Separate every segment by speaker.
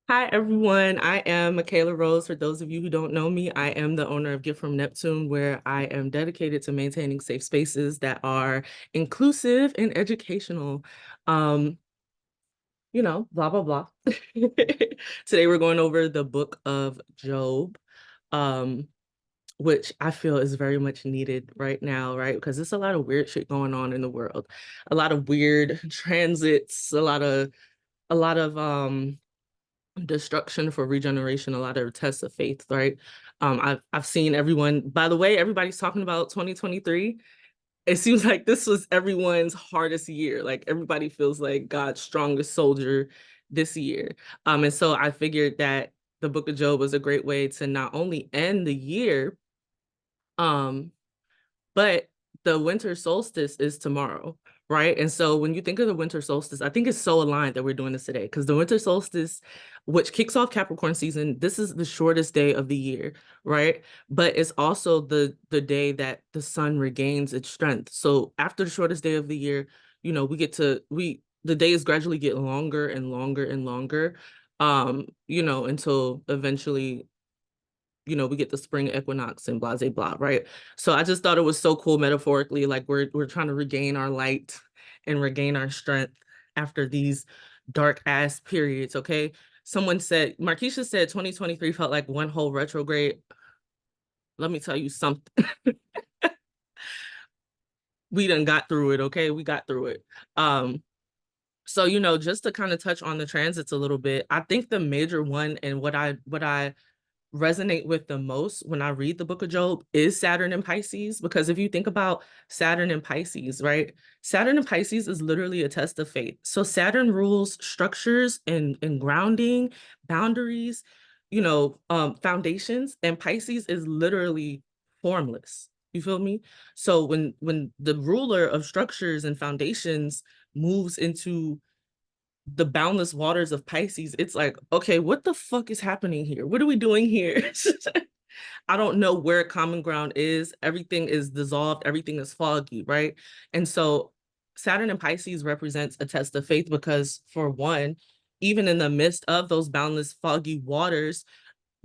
Speaker 1: Hi, everyone. I am Michaela Rose. For those of you who don't know me, I am the owner of Gift From Neptune, where I am dedicated to maintaining safe spaces that are inclusive and educational. Um, blah, blah, blah. Today, we're going over the book of Job, um, which I feel is very much needed right now, right? Because there's a lot of weird shit going on in the world, a lot of weird transits, a lot of destruction for regeneration, a lot of tests of faith, right? I've seen everyone, by the way, everybody's talking about 2023. It seems like this was everyone's hardest year. Like everybody feels like God's strongest soldier this year. And so I figured that the book of Job was a great way to not only end the year, um, but the winter solstice is tomorrow, right? And so when you think of the winter solstice, I think it's so aligned that we're doing this today because the winter solstice, which kicks off Capricorn season, this is the shortest day of the year, right? But it's also the day that the sun regains its strength. So after the shortest day of the year, the days gradually get longer and longer and longer, until eventually we get the spring equinox and blah, blah, blah, right? So I just thought it was so cool metaphorically, like we're trying to regain our light and regain our strength after these dark ass periods, okay? Marquisha said 2023 felt like one whole retrograde. Let me tell you something. We done got through it, okay? We got through it. So just to kind of touch on the transits a little bit, I think the major one and what I resonate with the most when I read the book of Job is Saturn and Pisces. Because if you think about Saturn and Pisces, right? Saturn and Pisces is literally a test of faith. So Saturn rules structures and grounding, boundaries, foundations, and Pisces is literally formless. You feel me? So when the ruler of structures and foundations moves into the boundless waters of Pisces, it's like, okay, what the fuck is happening here? What are we doing here? I don't know where common ground is. Everything is dissolved, everything is foggy, right? And so Saturn and Pisces represents a test of faith because, for one, even in the midst of those boundless foggy waters,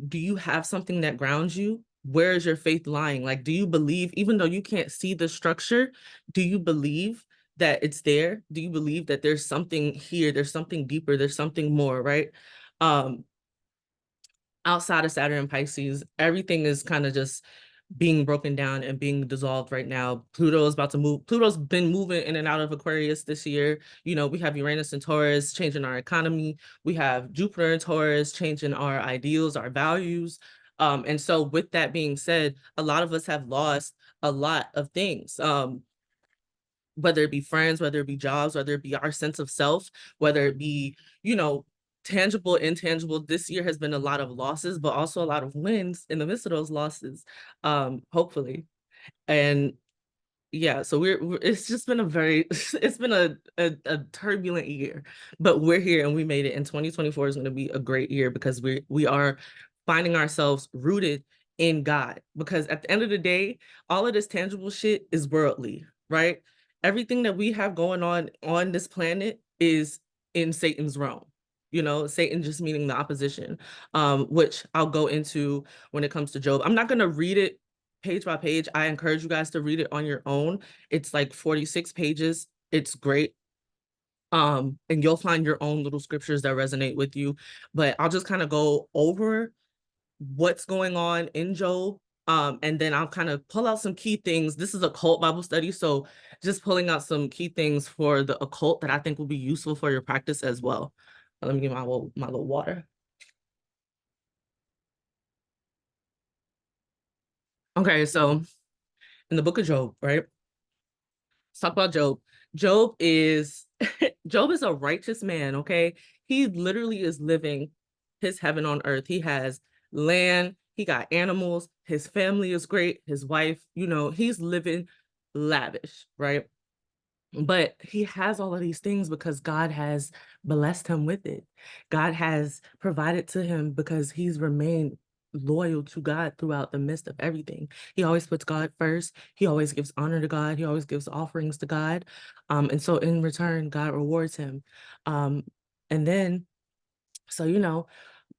Speaker 1: do you have something that grounds you? Where is your faith lying? Like, do you believe, even though you can't see the structure, do you believe that it's there? Do you believe that there's something here, there's something deeper, there's something more, right? Um, Outside of Saturn and Pisces, everything is kind of just being broken down and being dissolved right now. Pluto is about to move. Pluto's been moving in and out of Aquarius this year. We have Uranus and Taurus changing our economy. We have Jupiter and Taurus changing our ideals, our values. And so with that being said, a lot of us have lost a lot of things. Whether it be friends, whether it be jobs, whether it be our sense of self, whether it be, you know, tangible, intangible. This year has been a lot of losses, but also a lot of wins in the midst of those losses, hopefully. And yeah, so it's just been a very it's been a turbulent year, but we're here and we made it. And 2024 is going to be a great year because we are finding ourselves rooted in God. Because at the end of the day, all of this tangible shit is worldly, right? Everything that we have going on this planet is in Satan's realm. Satan just meaning the opposition, which I'll go into when it comes to Job. I'm not going to read it page by page. I encourage you guys to read it on your own. It's like 46 pages. It's great. And you'll find your own little scriptures that resonate with you. But I'll just kind of go over what's going on in Job. And then I'll kind of pull out some key things. This is occult Bible study, so just pulling out some key things for the occult that I think will be useful for your practice as well. Let me get my little water. Okay, so in the book of Job, right? Let's talk about Job. Job is Job is a righteous man, okay? He literally is living his heaven on earth. He has land, he got animals, his family is great, his wife, he's living lavish, right? But he has all of these things because God has blessed him with it. God has provided to him because he's remained loyal to God throughout the midst of everything. He always puts God first. He always gives honor to God. He always gives offerings to God. And so in return, God rewards him. And then, so,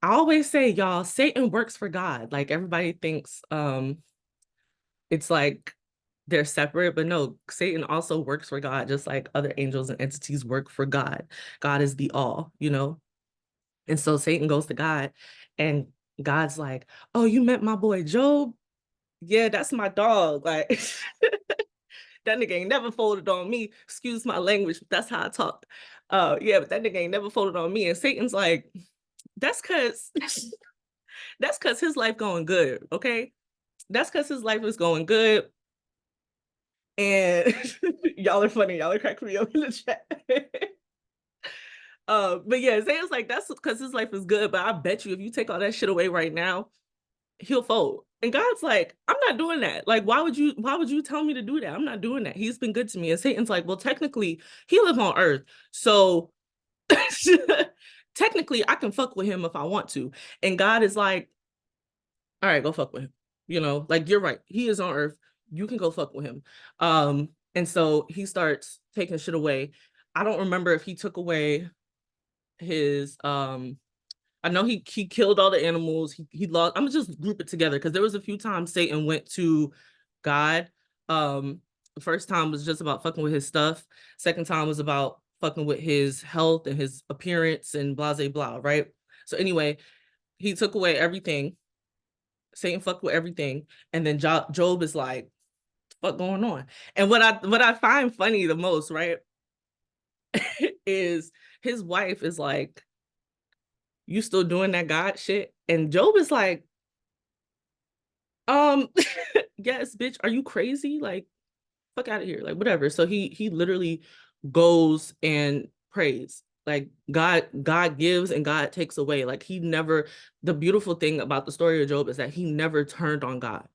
Speaker 1: I always say, y'all, Satan works for God. Like everybody thinks it's like they're separate, but no, Satan also works for God, just like other angels and entities work for God. God is the all, you know? And so Satan goes to God, and God's like, oh, you met my boy Job? Yeah, that's my dog. Like that nigga ain't never folded on me. Excuse my language, but that's how I talk. Yeah, but that nigga ain't never folded on me. And Satan's like, that's cause that's cause his life going good, okay? That's cause his life is going good. And y'all are funny, y'all are cracking me up in the chat. But yeah, Satan's like, that's because his life is good, but I bet you if you take all that shit away right now, he'll fold. And God's like, I'm not doing that. Like, why would you tell me to do that? I'm not doing that. He's been good to me. And Satan's like, well, technically, he live on earth. So technically I can fuck with him if I want to. And God is like, all right, go fuck with him. You know, like you're right. He is on earth. You can go fuck with him. And so he starts taking shit away. I don't remember if he took away his I know he killed all the animals. He lost. I'm gonna just group it together because there was a few times Satan went to God. The first time was just about fucking with his stuff. Second time was about fucking with his health and his appearance and blah blah blah. Right. So anyway, he took away everything. Satan fucked with everything, and then Job is like, "What going on?" And what I find funny the most, right, is his wife is like, you still doing that God shit? And Job is like, um, yes, bitch, are you crazy? Like, fuck out of here, like whatever. So he literally goes and prays. Like God gives and God takes away. Like he never, the beautiful thing about the story of Job is that he never turned on God.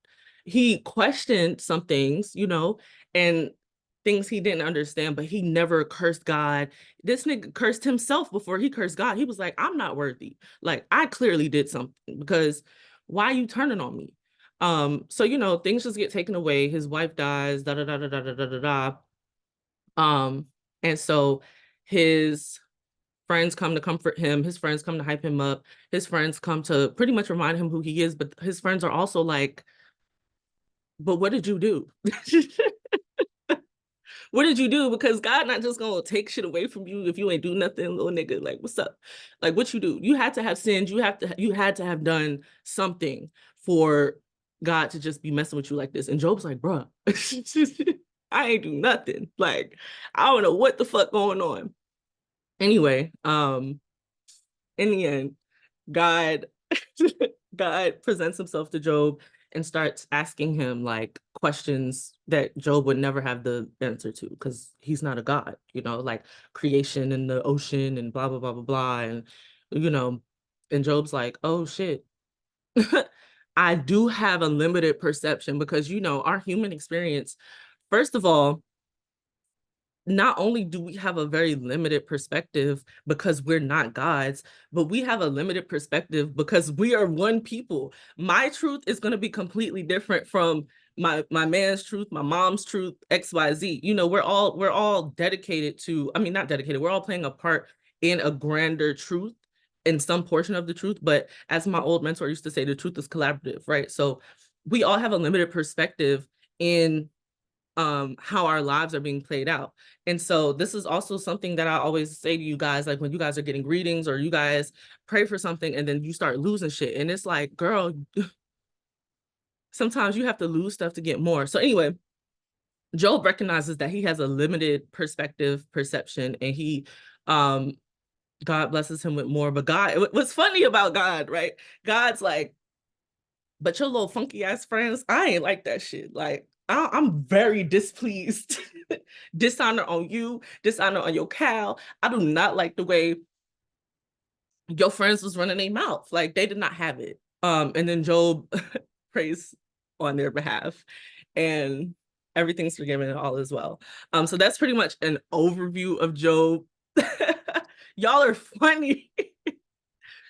Speaker 1: He questioned some things, you know, and things he didn't understand, but he never cursed God. This nigga cursed himself before he cursed God. He was like, I'm not worthy. Like I clearly did something because why are you turning on me? So you know, things just get taken away. His wife dies, da da da da da da da da da. And so his friends come to comfort him, his friends come to hype him up, his friends come to pretty much remind him who he is, but his friends are also like, but what did you do? What did you do? Because God not just gonna take shit away from you if you ain't do nothing, little nigga. Like, what's up? Like, what you do? You had to have sinned. You had to have done something for God to just be messing with you like this. And Job's like, bruh, I ain't do nothing. Like, I don't know what the fuck going on. Anyway, in the end, God God presents himself to Job and starts asking him like questions that Job would never have the answer to because he's not a god, you know, like creation and the ocean and blah blah blah blah blah. And you know, and Job's like, oh shit. I do have a limited perception because you know our human experience, first of all, not only do we have a very limited perspective because we're not gods, but we have a limited perspective because we are one people. My truth is going to be completely different from my man's truth, my mom's truth, XYZ. You know, we're all dedicated to, I mean, not dedicated, we're all playing a part in a grander truth, in some portion of the truth. But as my old mentor used to say, the truth is collaborative, right? So we all have a limited perspective in how our lives are being played out. And so this is also something that I always say to you guys, like when you guys are getting readings or you guys pray for something and then you start losing shit. And it's like, girl, sometimes you have to lose stuff to get more. So anyway, Job recognizes that he has a limited perception, and he God blesses him with more. But God, what's funny about God, right? God's like, but your little funky ass friends, I ain't like that shit. Like, I'm very displeased. Dishonor on you, dishonor on your cow. I do not like the way your friends was running their mouth. Like, they did not have it. And then Job prays on their behalf, and everything's forgiven and all is well. So that's pretty much an overview of Job. Y'all are funny.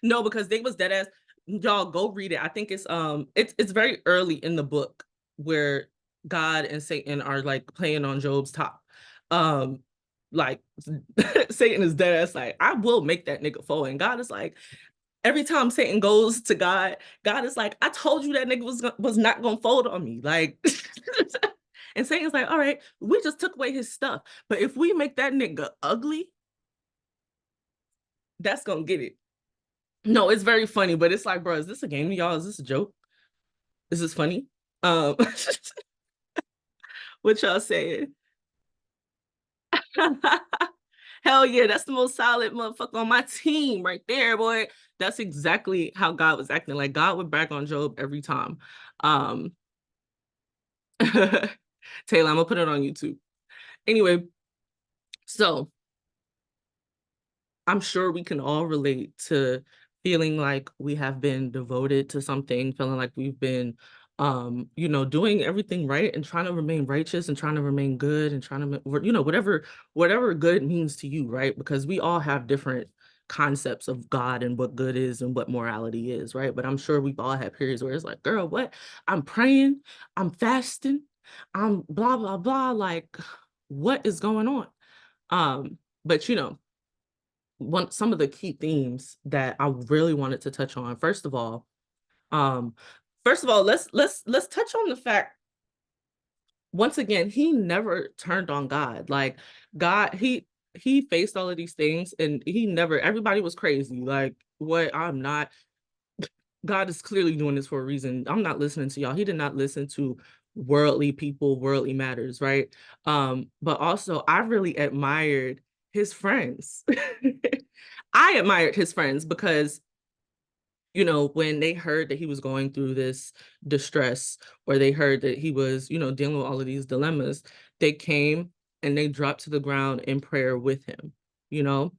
Speaker 1: No, because they was dead ass. Y'all go read it. I think it's very early in the book where God and Satan are like playing on Job's top. Like Satan is dead ass like, I will make that nigga fall. And God is like, Every time Satan goes to God, God is like, I told you that nigga was not gonna fold on me. Like, and Satan's like, all right, we just took away his stuff. But if we make that nigga ugly, that's gonna get it. No, it's very funny, but it's like, bro, is this a game, y'all? Is this a joke? Is this funny? Um, what y'all saying? Hell yeah, that's the most solid motherfucker on my team right there, boy. That's exactly how God was acting. Like God would brag on Job every time. Um, Taylor, I'm gonna put it on YouTube. Anyway, so I'm sure we can all relate to feeling like we have been devoted to something, feeling like we've been doing everything right and trying to remain righteous and trying to remain good and trying to whatever good means to you, right? Because we all have different concepts of God and what good is and what morality is, right? But I'm sure we've all had periods where it's like, girl, what? I'm praying, I'm fasting, I'm blah blah blah, like what is going on? But some of the key themes that I really wanted to touch on. Um, first of all, let's touch on the fact, once again, he never turned on God. Like God, he faced all of these things and everybody was crazy. Like, what? I'm not, God is clearly doing this for a reason. I'm not listening to y'all. He did not listen to worldly people, worldly matters, right? But also I really admired his friends. I admired his friends because when they heard that he was going through this distress, or they heard that he was, dealing with all of these dilemmas, they came and they dropped to the ground in prayer with him, you know,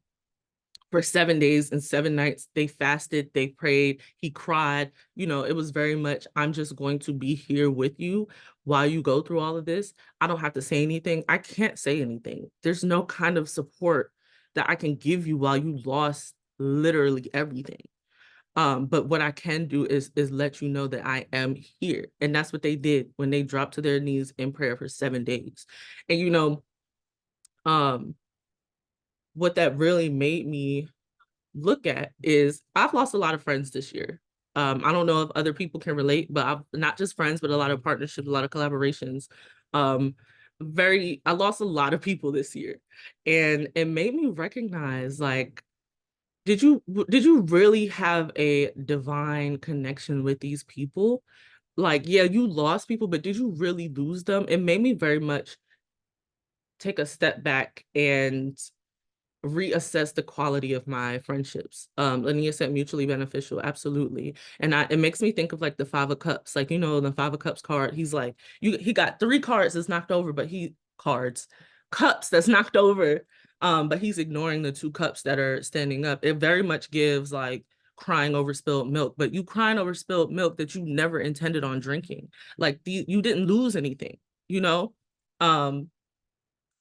Speaker 1: for 7 days and 7 nights. They fasted, they prayed, he cried. It was very much, I'm just going to be here with you while you go through all of this. I don't have to say anything. I can't say anything. There's no kind of support that I can give you while you lost literally everything. But what I can do is let you know that I am here. And that's what they did when they dropped to their knees in prayer for 7 days. And um, what that really made me look at is I've lost a lot of friends this year. I don't know if other people can relate, but I've not just friends, but a lot of partnerships, a lot of collaborations. Um, I lost a lot of people this year. And it made me recognize, like, did you really have a divine connection with these people? Like, yeah, you lost people, but did you really lose them? It made me very much take a step back and reassess the quality of my friendships. Linnea said mutually beneficial, absolutely. And it makes me think of like the Five of Cups, like the Five of Cups card. He's like, he got three cards that's knocked over, but cups that's knocked over. But he's ignoring the two cups that are standing up. It very much gives like crying over spilled milk, but you crying over spilled milk that you never intended on drinking. Like you didn't lose anything, you know? Um,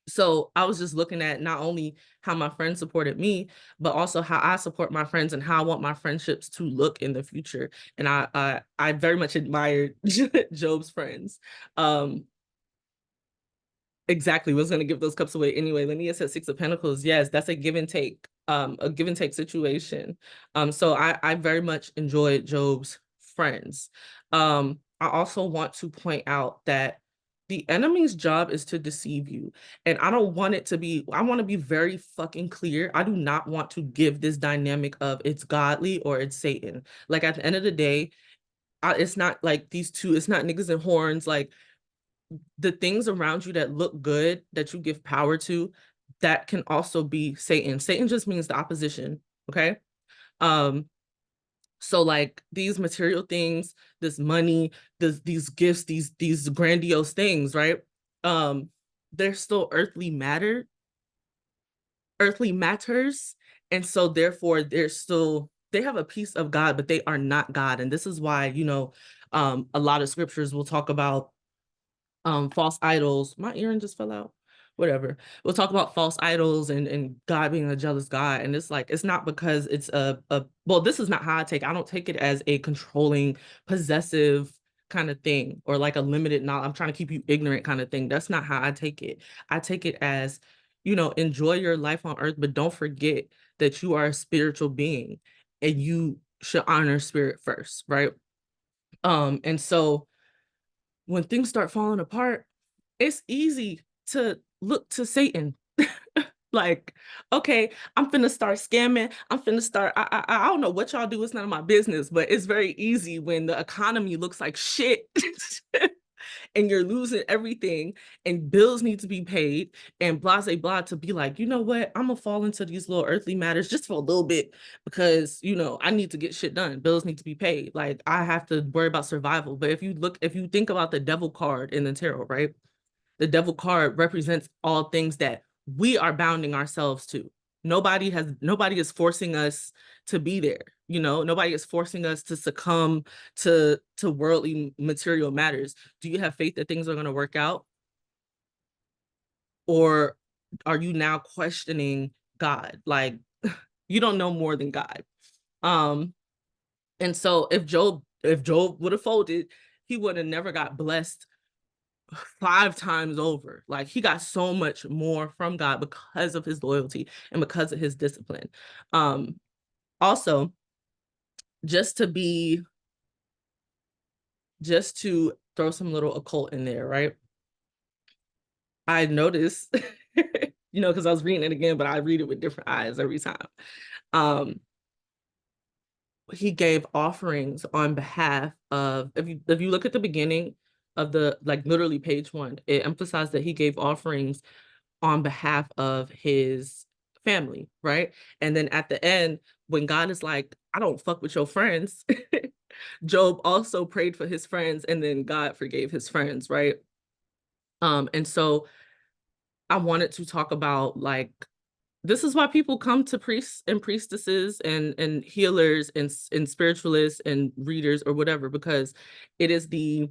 Speaker 1: so I was just looking at not only how my friends supported me, but also how I support my friends and how I want my friendships to look in the future. And I very much admired Job's friends. Um, Exactly. Was going to give those cups away anyway. Linnea said Six of Pentacles. Yes, that's a give and take situation. So I very much enjoyed Job's friends. I also want to point out that the enemy's job is to deceive you. And I don't want it to be, I want to be very fucking clear. I do not want to give this dynamic of it's godly or it's Satan. Like at the end of the day, it's not like these two, it's not niggas and horns. Like the things around you that look good, that you give power to, that can also be Satan. Satan just means the opposition. Okay. Um, so like these material things, this money, these gifts, these grandiose things, right? Um, they're still earthly matters. And so therefore they have a piece of God, but they are not God. And this is why, a lot of scriptures will talk about false idols. My earring just fell out. Whatever. We'll talk about false idols and God being a jealous God. And it's like, it's not because it's well, this is not how I take it. I don't take it as a controlling, possessive kind of thing, or like a limited knowledge. I'm trying to keep you ignorant kind of thing. That's not how I take it. I take it as, enjoy your life on earth, but don't forget that you are a spiritual being and should honor spirit first, right? And so when things start falling apart, it's easy to look to Satan. Like, okay, I'm finna start scamming. I'm finna start. I don't know what y'all do. It's none of my business. But it's very easy when the economy looks like shit, and you're losing everything, and bills need to be paid, and blah blah blah. To be like, you know what? I'm gonna fall into these little earthly matters just for a little bit because I need to get shit done. Bills need to be paid. Like I have to worry about survival. But if you think about the devil card in the tarot, right? The devil card represents all things that we are bounding ourselves to. Nobody is forcing us to be there. Nobody is forcing us to succumb to worldly material matters. Do you have faith that things are going to work out? Or are you now questioning God? Like you don't know more than God. And so if Job would have folded, he would have never got blessed 5 times over. Like he got so much more from God because of his loyalty and because of his discipline. Also, just to throw some little occult in there, right? I noticed, because I was reading it again, but I read it with different eyes every time. He gave offerings on behalf of, if you look at the beginning of the, like literally page 1, it emphasized that he gave offerings on behalf of his family, right? And then at the end, when God is like, I don't fuck with your friends, Job also prayed for his friends, and then God forgave his friends, right? And so I wanted to talk about, like, this is why people come to priests and priestesses and healers and spiritualists and readers or whatever, because it is the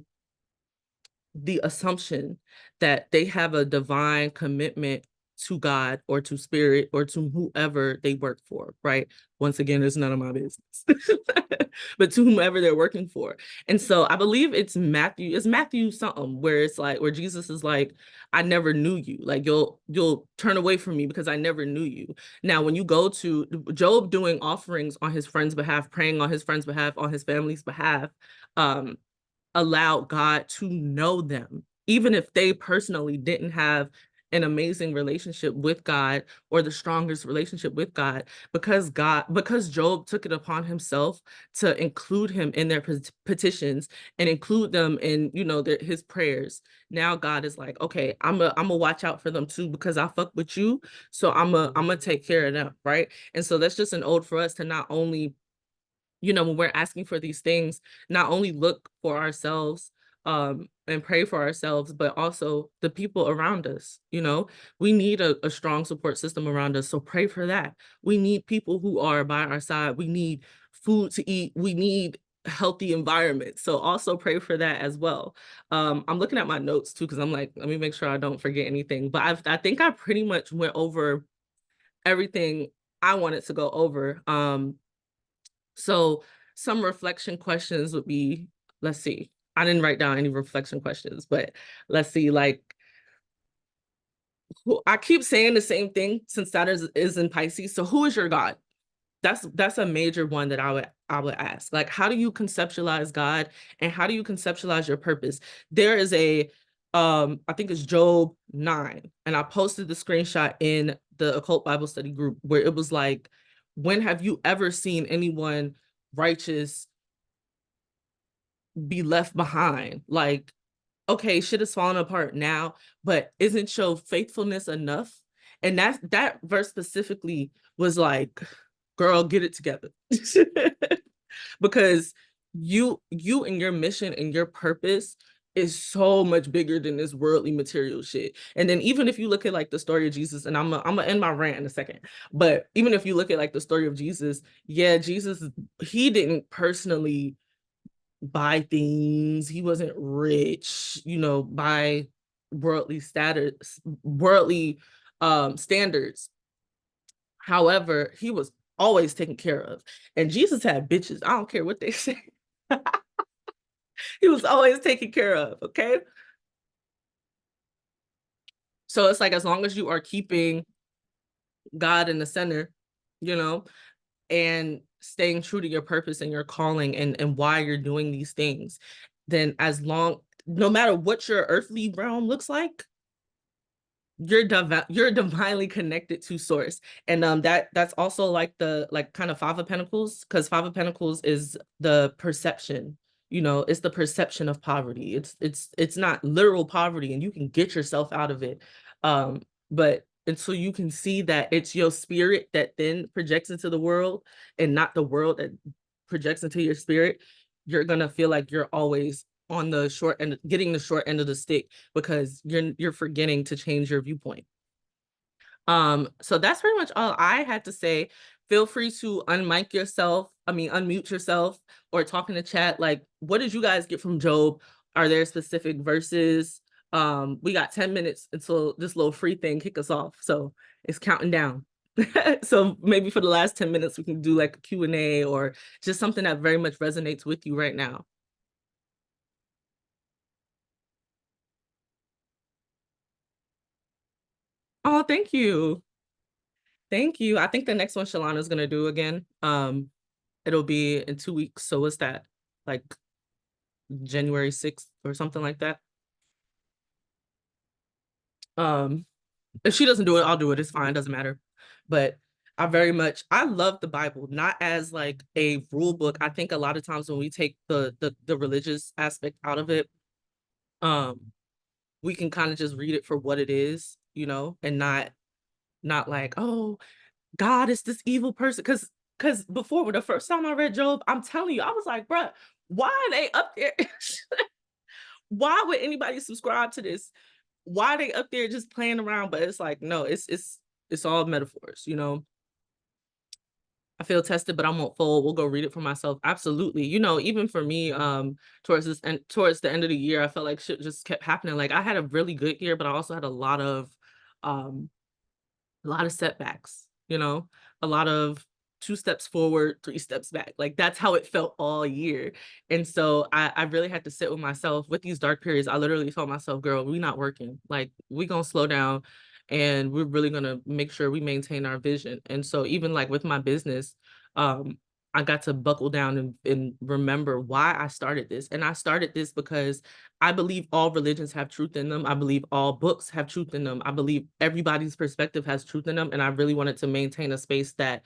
Speaker 1: assumption that they have a divine commitment to God or to spirit or to whoever they work for, right? Once again, it's none of my business, but to whomever they're working for. And so I believe it's Matthew something, where it's like, where Jesus is like, I never knew you. Like you'll turn away from me because I never knew you. Now, when you go to Job doing offerings on his friend's behalf, praying on his friend's behalf, on his family's behalf, allowed God to know them, even if they personally didn't have an amazing relationship with God or the strongest relationship with God, because Job took it upon himself to include him in their petitions and include them in, his prayers. Now God is like, okay, I'm gonna watch out for them too, because I fuck with you. So I'm gonna take care of them, right? And so that's just an ode for us to not only, when we're asking for these things, not only look for ourselves and pray for ourselves, but also the people around us. We need a strong support system around us. So pray for that. We need people who are by our side. We need food to eat. We need healthy environment. So also pray for that as well. I'm looking at my notes too, because I'm like, let me make sure I don't forget anything. But I think I pretty much went over everything I wanted to go over. So some reflection questions would be, let's see, I didn't write down any reflection questions, but let's see, like, I keep saying the same thing since Saturn is in Pisces. So who is your God? That's a major one that I would ask. Like, how do you conceptualize God, and how do you conceptualize your purpose? There is I think it's Job 9, and I posted the screenshot in the Occult Bible Study group, where it was like, when have you ever seen anyone righteous be left behind? Like, okay, shit is falling apart now, but isn't your faithfulness enough? And that verse specifically was like, girl, get it together. Because you and your mission and your purpose is so much bigger than this worldly material shit. And then even if you look at like the story of Jesus, and I'm gonna end my rant in a second, but even if you look at like the story of Jesus, yeah, Jesus, he didn't personally buy things. He wasn't rich, by worldly status, worldly standards. However, he was always taken care of. And Jesus had bitches. I don't care what they say. He was always taken care of, okay? So it's like, as long as you are keeping God in the center, you know, and staying true to your purpose and your calling and why you're doing these things, then no matter what your earthly realm looks like, you're divinely connected to source. And that's also like the kind of Five of Pentacles, because Five of Pentacles is the perception. It's the perception of poverty. It's not literal poverty, and you can get yourself out of it. But until you can see that it's your spirit that then projects into the world, and not the world that projects into your spirit, you're gonna feel like you're always on the short end, getting the short end of the stick, because you're forgetting to change your viewpoint. So that's pretty much all I had to say. Feel free to unmute yourself, or talk in the chat. Like, what did you guys get from Job? Are there specific verses? We got 10 minutes until this little free thing kick us off. So it's counting down. So maybe for the last 10 minutes, we can do like a Q&A, or just something that very much resonates with you right now. Oh, thank you. Thank you. I think the next one Shalana's gonna do again. It'll be in 2 weeks. So what's that? Like January 6th or something like that. If she doesn't do it, I'll do it. It's fine, doesn't matter. But I love the Bible, not as like a rule book. I think a lot of times when we take the religious aspect out of it, we can kind of just read it for what it is, and not like, oh, God is this evil person. Because before, the first time I read Job, I'm telling you, I was like, bruh, why are they up there? Why would anybody subscribe to this? Why are they up there just playing around? But it's like, no, it's all metaphors. I feel tested, but I won't fold. We'll go read it for myself. Absolutely. Even for me, towards the end of the year, I felt like shit just kept happening. Like, I had a really good year, but I also had um a lot of setbacks, a lot of 2 steps forward, 3 steps back. Like, that's how it felt all year. And so I really had to sit with myself with these dark periods. I literally told myself, girl, we not working. Like, we gonna slow down, and we're really gonna make sure we maintain our vision. And so even like with my business, um, I got to buckle down and remember why I started this. And I started this because I believe all religions have truth in them. I believe all books have truth in them. I believe everybody's perspective has truth in them. And I really wanted to maintain a space that,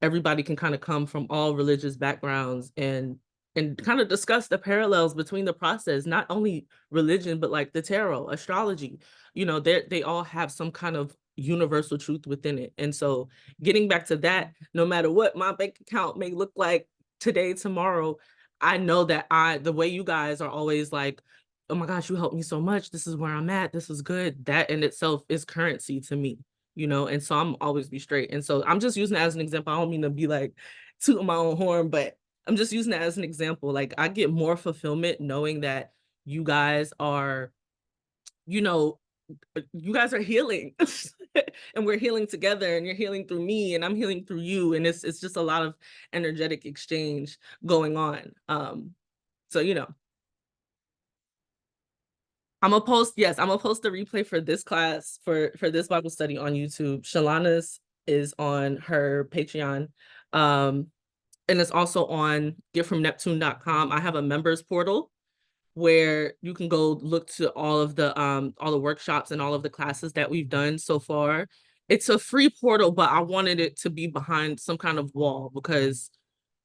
Speaker 1: everybody can kind of come from all religious backgrounds, and kind of discuss the parallels between the process, not only religion, but like the tarot, astrology. They all have some kind of universal truth within it. And so getting back to that, no matter what my bank account may look like today, tomorrow, I know that the way you guys are always like, oh my gosh, you helped me so much. This is where I'm at. This is good. That in itself is currency to me, and so I'm always be straight. And so I'm just using it as an example. I don't mean to be like tooting my own horn, but I'm just using that as an example. Like, I get more fulfillment knowing that you guys are, you know, you guys are healing and we're healing together, and you're healing through me and I'm healing through you. And it's just a lot of energetic exchange going on. So, I'm gonna post the replay for this class, for this Bible study on YouTube. Shalana's is on her Patreon. And it's also on giftfromneptune.com. I have a members portal where you can go look to all the workshops and all of the classes that we've done so far. It's a free portal, but I wanted it to be behind some kind of wall, because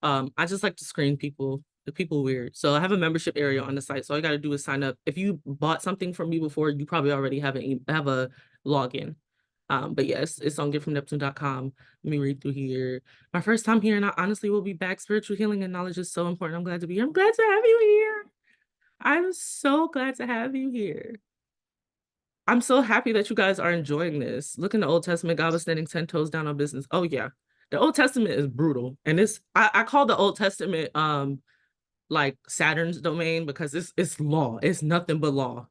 Speaker 1: I just like to screen the people weird. So I have a membership area on the site. So all you got to do is sign up. If you bought something from me before, you probably already have a login. But yes, it's on giftfromneptune.com. Let me read through here. My first time here, and I honestly will be back. Spiritual healing and knowledge is so important. I'm glad to be here. I'm glad to have you here. I'm so glad to have you here. I'm so happy that you guys are enjoying this. Look in the Old Testament, God was standing 10 toes down on business. Oh yeah. The Old Testament is brutal. And I call the Old Testament like Saturn's domain, because it's law. It's nothing but law.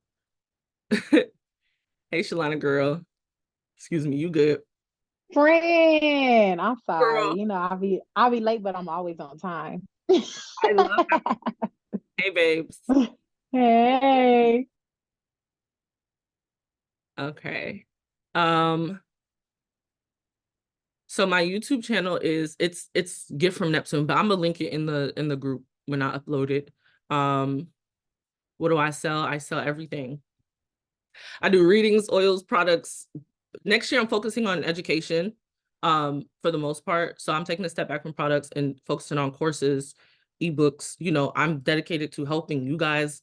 Speaker 1: Hey Shalana girl. Excuse me, you good?
Speaker 2: Friend, I'm sorry.
Speaker 1: Girl,
Speaker 2: I'll be late, but I'm always on time.
Speaker 1: I love that. Hey babes.
Speaker 2: Hey.
Speaker 1: Okay. Um So my YouTube channel is it's Gift from Neptune, but I'm gonna link it in the group when I upload it. What do I sell? I sell everything. I do readings, oils, products. Next year I'm focusing on education for the most part. So I'm taking a step back from products and focusing on courses, ebooks. You know, I'm dedicated to helping you guys.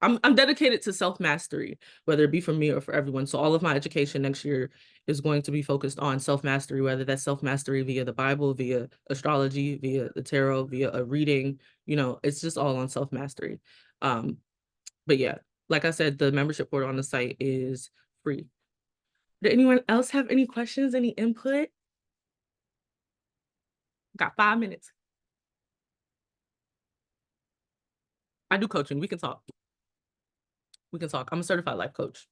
Speaker 1: I'm dedicated to self-mastery, whether it be for me or for everyone. So all of my education next year is going to be focused on self-mastery, whether that's self-mastery via the Bible, via astrology, via the tarot, via a reading. You know, it's just all on self-mastery. But yeah, like I said, the membership portal on the site is free. Did anyone else have any questions, any input? Got 5 minutes. I do coaching. We can talk. We can talk. I'm a certified life coach.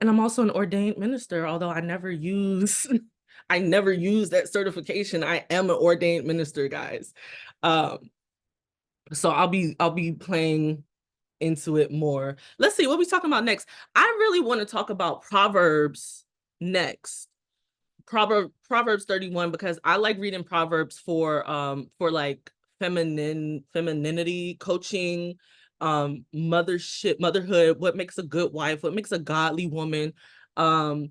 Speaker 1: And I'm also an ordained minister, although I never use I never use that certification. I am an ordained minister, guys. So I'll be playing into it more. Let's see what we talking about next. I really want to talk about Proverbs next. Proverbs 31, because I like reading Proverbs for like femininity, coaching, motherhood, what makes a good wife, what makes a godly woman. I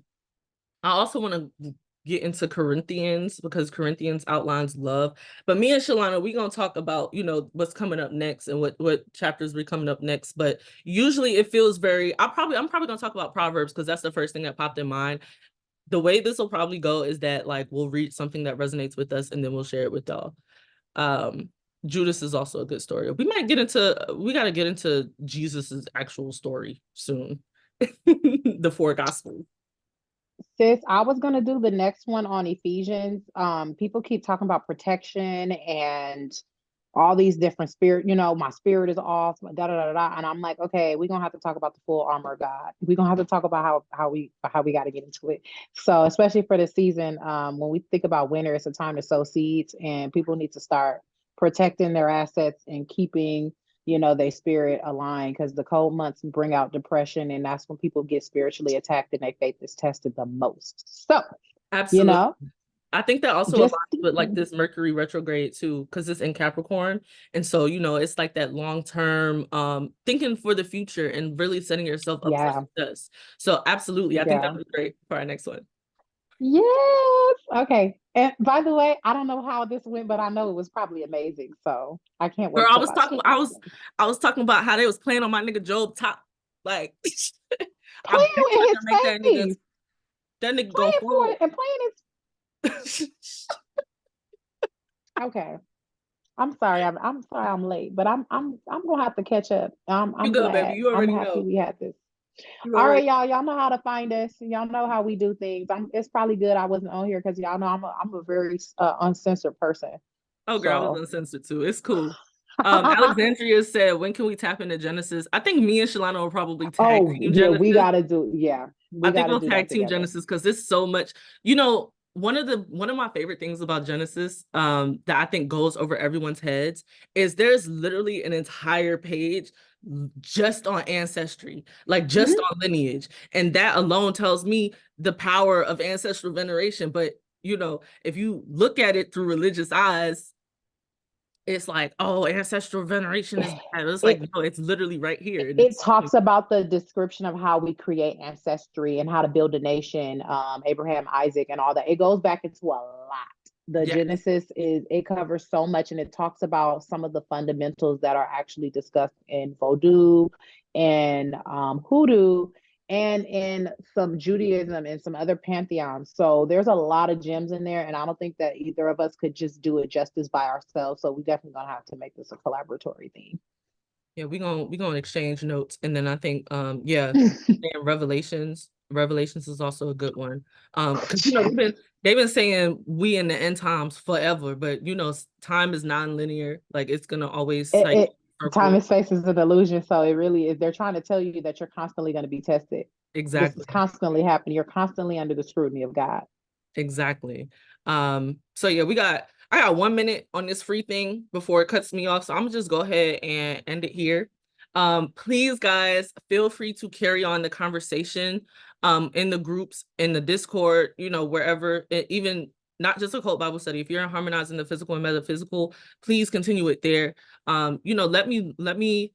Speaker 1: also want to get into Corinthians because Corinthians outlines love. But me and Shalana, we're gonna talk about, you know, what's coming up next and what chapters we're coming up next. But usually it feels very, I'm probably gonna talk about Proverbs because that's the first thing that popped in mind. The way this will probably go is that like we'll read something that resonates with us and then we'll share it with y'all. Um, Judas is also a good story. We got to get into Jesus's actual story soon. The four gospels.
Speaker 2: Sis, I was gonna do the next one on Ephesians. People keep talking about protection and all these different spirit, my spirit is off, da da da da. And I'm like, okay, we're gonna have to talk about the full armor of God. We're gonna have to talk about how we got to get into it. So especially for this season, when we think about winter, it's a time to sow seeds, and people need to start protecting their assets and keeping their spirit aligned, because the cold months bring out depression, and that's when people get spiritually attacked and their faith is tested the most. So, you
Speaker 1: Absolutely.
Speaker 2: know,
Speaker 1: I think that also
Speaker 2: just
Speaker 1: aligns with like this Mercury retrograde too, because it's in Capricorn. And so, you know, it's like that long-term thinking for the future and really setting yourself up for
Speaker 2: yeah,
Speaker 1: success. So absolutely. I think that
Speaker 2: yeah.
Speaker 1: would be great for our next one.
Speaker 2: Yes. Okay. And by the way, I don't know how this went, but I know it was probably amazing. So I can't
Speaker 1: Girl,
Speaker 2: wait to watch the next one.
Speaker 1: I was talking about how they was playing on my nigga Job top. Like I've
Speaker 2: Playing
Speaker 1: been
Speaker 2: with
Speaker 1: trying
Speaker 2: his
Speaker 1: to make
Speaker 2: face,
Speaker 1: that nigga go
Speaker 2: playing for
Speaker 1: forward.
Speaker 2: it and playing Okay. I'm sorry. I'm sorry I'm late, but I'm gonna have to catch up.
Speaker 1: You
Speaker 2: I'm
Speaker 1: good, baby.
Speaker 2: glad.
Speaker 1: You
Speaker 2: I'm
Speaker 1: already
Speaker 2: happy
Speaker 1: know.
Speaker 2: we had this.
Speaker 1: You
Speaker 2: All
Speaker 1: already
Speaker 2: right, y'all. Y'all know how to find us. Y'all know how we do things. It's probably good I wasn't on here because y'all know I'm a very uncensored person.
Speaker 1: Oh, girl, I was
Speaker 2: So
Speaker 1: uncensored too. It's cool. Alexandria said, when can we tap into Genesis? I think me and Shalana will probably tag
Speaker 2: oh
Speaker 1: team
Speaker 2: yeah, we
Speaker 1: Genesis.
Speaker 2: gotta do yeah,
Speaker 1: I
Speaker 2: we
Speaker 1: think
Speaker 2: gotta
Speaker 1: we'll
Speaker 2: do that
Speaker 1: tag team
Speaker 2: together.
Speaker 1: Genesis because there's so much, you know, one of my favorite things about Genesis, that I think goes over everyone's heads is there's literally an entire page just on ancestry, like just
Speaker 2: Mhm.
Speaker 1: on lineage. And that alone tells me the power of ancestral veneration. But you know, if you look at it through religious eyes, it's like, oh, ancestral veneration is bad. It's like,
Speaker 2: It
Speaker 1: no, it's literally right here. And
Speaker 2: it
Speaker 1: it's
Speaker 2: talks about the description of how we create ancestry and how to build a nation, Abraham, Isaac, and all that. It goes back into a lot. The
Speaker 1: yes,
Speaker 2: Genesis it covers so much, and it talks about some of the fundamentals that are actually discussed in Vodou and Hoodoo, and in some Judaism and some other pantheons. So there's a lot of gems in there, and I don't think that either of us could just do it justice by ourselves. So we definitely gonna have to make this a collaboratory thing.
Speaker 1: yeah, we gonna exchange notes, and then I think, yeah, and Revelations is also a good one. Because you know they've been saying we in the end times forever, but you know time is non-linear. Like it's gonna always
Speaker 2: it,
Speaker 1: cycle,
Speaker 2: it time
Speaker 1: circle.
Speaker 2: and space is an illusion, so it really is. They're trying to tell you that you're constantly going to be tested. This is
Speaker 1: Exactly.
Speaker 2: constantly happening. You're constantly under the scrutiny of God.
Speaker 1: Exactly. So yeah, I got 1 minute on this free thing before it cuts me off. So I'm gonna just go ahead and end it here. Please, guys, feel free to carry on the conversation in the groups, in the Discord, you know, wherever, even not just Occult Bible Study. If you're in Harmonizing the Physical and Metaphysical, please continue it there. Let me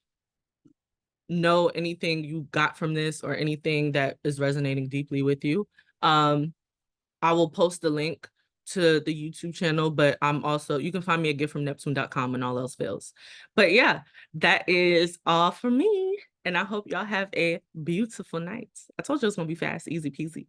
Speaker 1: know anything you got from this or anything that is resonating deeply with you. I will post the link to the YouTube channel, but you can find me at giftfromneptune.com when all else fails. But yeah, that is all for me. And I hope y'all have a beautiful night. I told you it was gonna be fast, easy peasy.